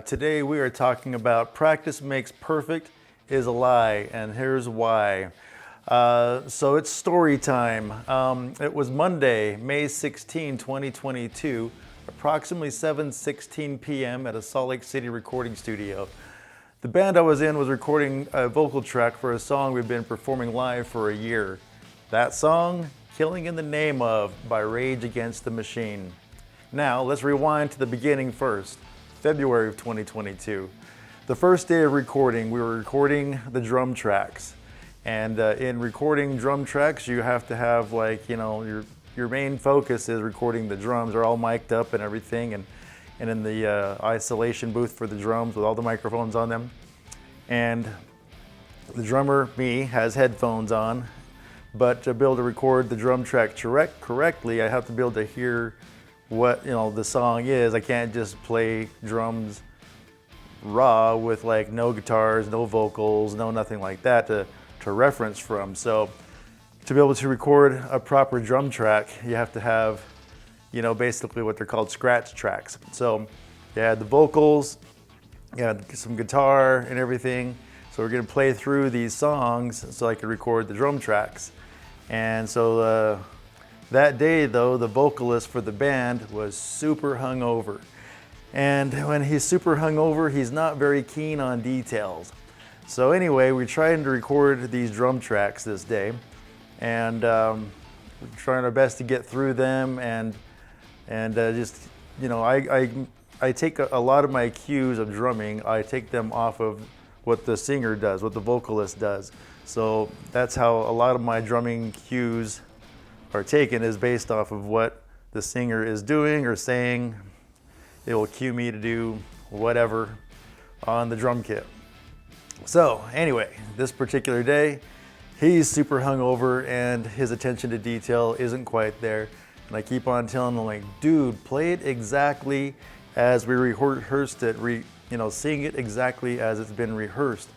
Today we are talking about practice makes perfect is a lie, and here's why. So it's story time. It was Monday, May 16, 2022, approximately 7:16 p.m. at a Salt Lake City recording studio. The band I was in was recording a vocal track for a song we've been performing live for a year. That song, Killing in the Name Of by Rage Against the Machine. Now, let's rewind to the beginning first. February of 2022. The first day of recording, we were recording the drum tracks. And in recording drum tracks, you have to have your main focus is recording the drums. They're all mic'd up and everything, and in the isolation booth for the drums with all the microphones on them. And the drummer, me, has headphones on, but to be able to record the drum track correctly, I have to be able to hear what the song is. I can't just play drums raw with no guitars, no vocals, no nothing like that to reference from. So to be able to record a proper drum track, you have to have basically what they're called scratch tracks. So you had the vocals, you had some guitar and everything. So we're gonna play through these songs so I could record the drum tracks. And so that day, though, the vocalist for the band was super hungover. And when he's super hungover, he's not very keen on details. So anyway, we're trying to record these drum tracks this day, and we're trying our best to get through them. And just, I take a lot of my cues of drumming, I take them off of what the singer does, what the vocalist does. So that's how a lot of my drumming cues are taken, is based off of what the singer is doing or saying. It will cue me to do whatever on the drum kit. So anyway, this particular day, he's super hungover and his attention to detail isn't quite there. And I keep on telling him, dude, play it exactly as we rehearsed it, sing it exactly as it's been rehearsed.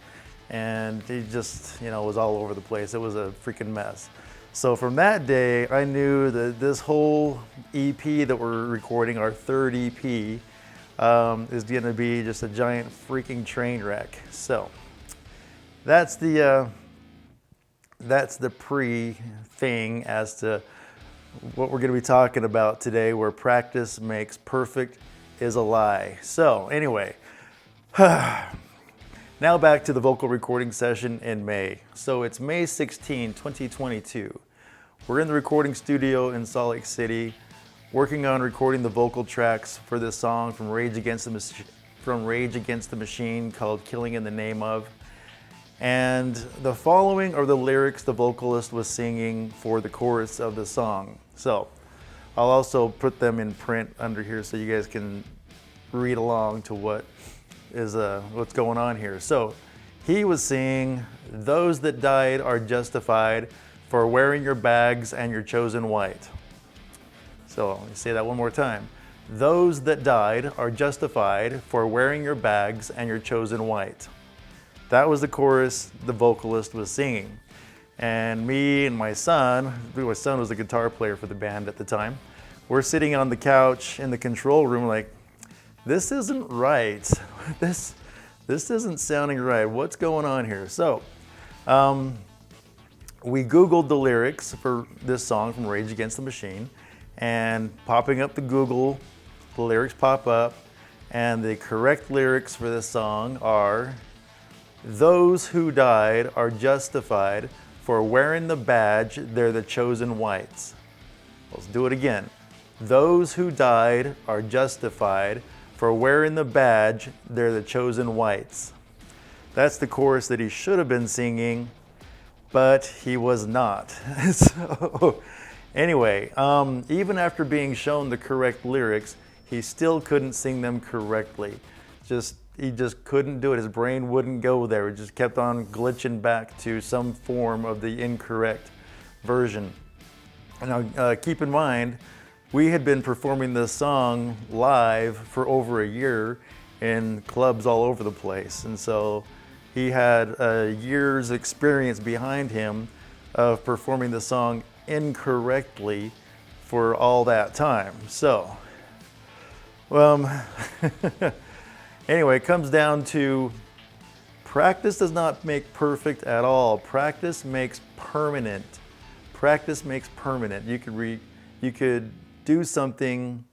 And he just, was all over the place. It was a freaking mess. So from that day, I knew that this whole EP that we're recording, our third EP, is going to be just a giant freaking train wreck. So that's the pre-thing as to what we're going to be talking about today, where practice makes perfect is a lie. So anyway, now back to the vocal recording session in May. So it's May 16, 2022. We're in the recording studio in Salt Lake City, working on recording the vocal tracks for this song from Rage Against the Machine called Killing in the Name Of. And the following are the lyrics the vocalist was singing for the chorus of the song. So I'll also put them in print under here so you guys can read along to what's going on here. So he was singing, "Those that died are justified for wearing your bags and your chosen white." So let me say that one more time. "Those that died are justified for wearing your bags and your chosen white." That was the chorus the vocalist was singing. And me and my son was a guitar player for the band at the time, we're sitting on the couch in the control room this isn't right. This isn't sounding right. What's going on here? So we Googled the lyrics for this song from Rage Against the Machine, and popping up the Google, the lyrics pop up, and the correct lyrics for this song are, "Those who died are justified for wearing the badge, they're the chosen whites." Let's do it again. "Those who died are justified for wearing the badge, they're the chosen whites." That's the chorus that he should have been singing, but he was not. So anyway, even after being shown the correct lyrics, he still couldn't sing them correctly. He just couldn't do it. His brain wouldn't go there. It just kept on glitching back to some form of the incorrect version. Now, keep in mind, we had been performing this song live for over a year in clubs all over the place. And so he had a year's experience behind him of performing the song incorrectly for all that time. So, Anyway, it comes down to practice does not make perfect at all. Practice makes permanent. Practice makes permanent. You could do something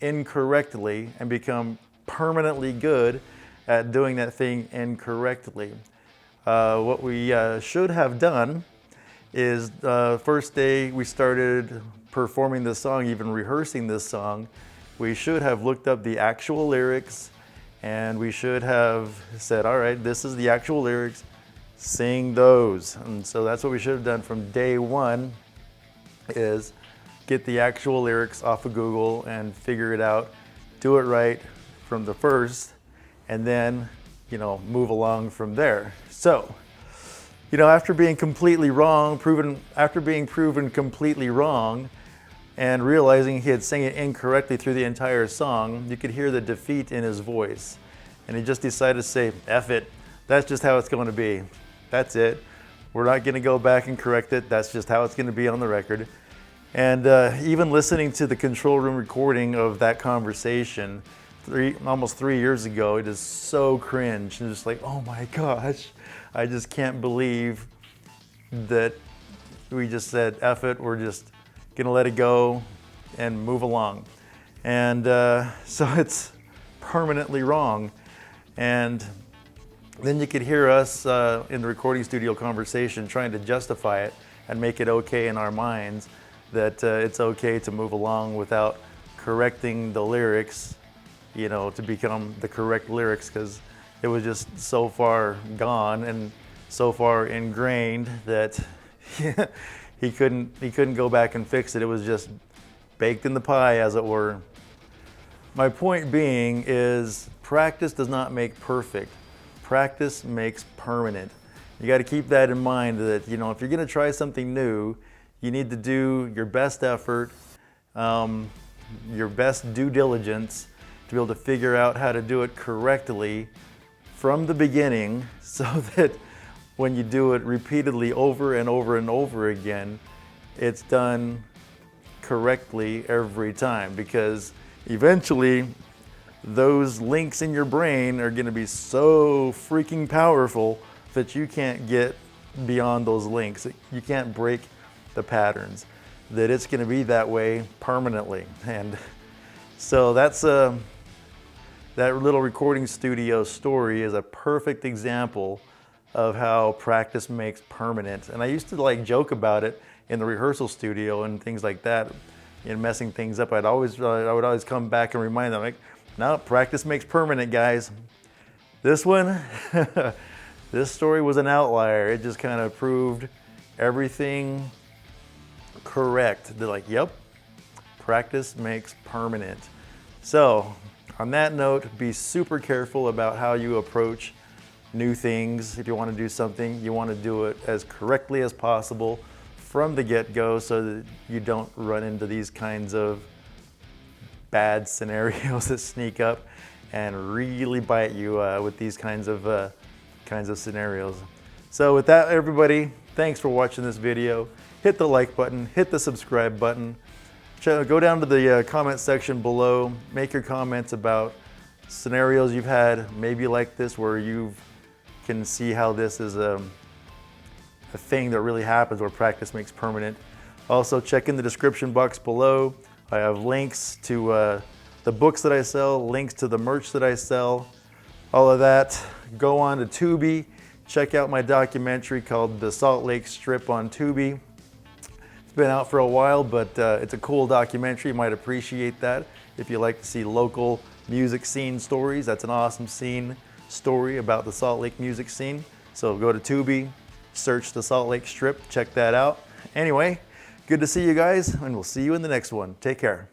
incorrectly and become permanently good at doing that thing incorrectly. What we should have done is first day we started performing this song, even rehearsing this song, we should have looked up the actual lyrics and we should have said, all right, this is the actual lyrics, sing those. And so that's what we should have done from day one, is get the actual lyrics off of Google and figure it out, do it right from the first, and then, move along from there. So, after being completely wrong, after being proven completely wrong, and realizing he had sang it incorrectly through the entire song, you could hear the defeat in his voice. And he just decided to say, F it, that's just how it's going to be. That's it. We're not going to go back and correct it. That's just how it's going to be on the record. And even listening to the control room recording of that conversation almost 3 years ago, it is so cringe. And just like, oh my gosh, I just can't believe that we just said, F it, we're just gonna let it go and move along. And so it's permanently wrong. And then you could hear us in the recording studio conversation trying to justify it and make it okay in our minds that it's okay to move along without correcting the lyrics, to become the correct lyrics, because it was just so far gone and so far ingrained that he couldn't go back and fix it. It was just baked in the pie, as it were. My point being is practice does not make perfect. Practice makes permanent. You got to keep that in mind, that if you're going to try something new, you need to do your best effort, your best due diligence to be able to figure out how to do it correctly from the beginning, so that when you do it repeatedly over and over and over again, it's done correctly every time. Because eventually those links in your brain are going to be so freaking powerful that you can't get beyond those links. You can't break the patterns, that it's going to be that way permanently. And so that's that little recording studio story is a perfect example of how practice makes permanent. And I used to joke about it in the rehearsal studio and things like that, messing things up. I would always come back and remind them, no, practice makes permanent, guys. This one, this story was an outlier. It just kind of proved everything correct. They're like, yep, practice makes permanent. So on that note, be super careful about how you approach new things. If you want to do something, you want to do it as correctly as possible from the get-go, so that you don't run into these kinds of bad scenarios that sneak up and really bite you with these kinds of scenarios. So with that, everybody, thanks for watching this video. Hit the like button, hit the subscribe button. Go down to the comment section below, make your comments about scenarios you've had, maybe like this, where you can see how this is a thing that really happens, where practice makes permanent. Also, check in the description box below. I have links to the books that I sell, links to the merch that I sell, all of that. Go on to Tubi, check out my documentary called The Salt Lake Strip on Tubi. It's been out for a while, but it's a cool documentary. You might appreciate that if you like to see local music scene stories. That's an awesome scene story about the Salt Lake music scene. So go to Tubi, search the Salt Lake Strip, check that out. Anyway, good to see you guys, and we'll see you in the next one. Take care.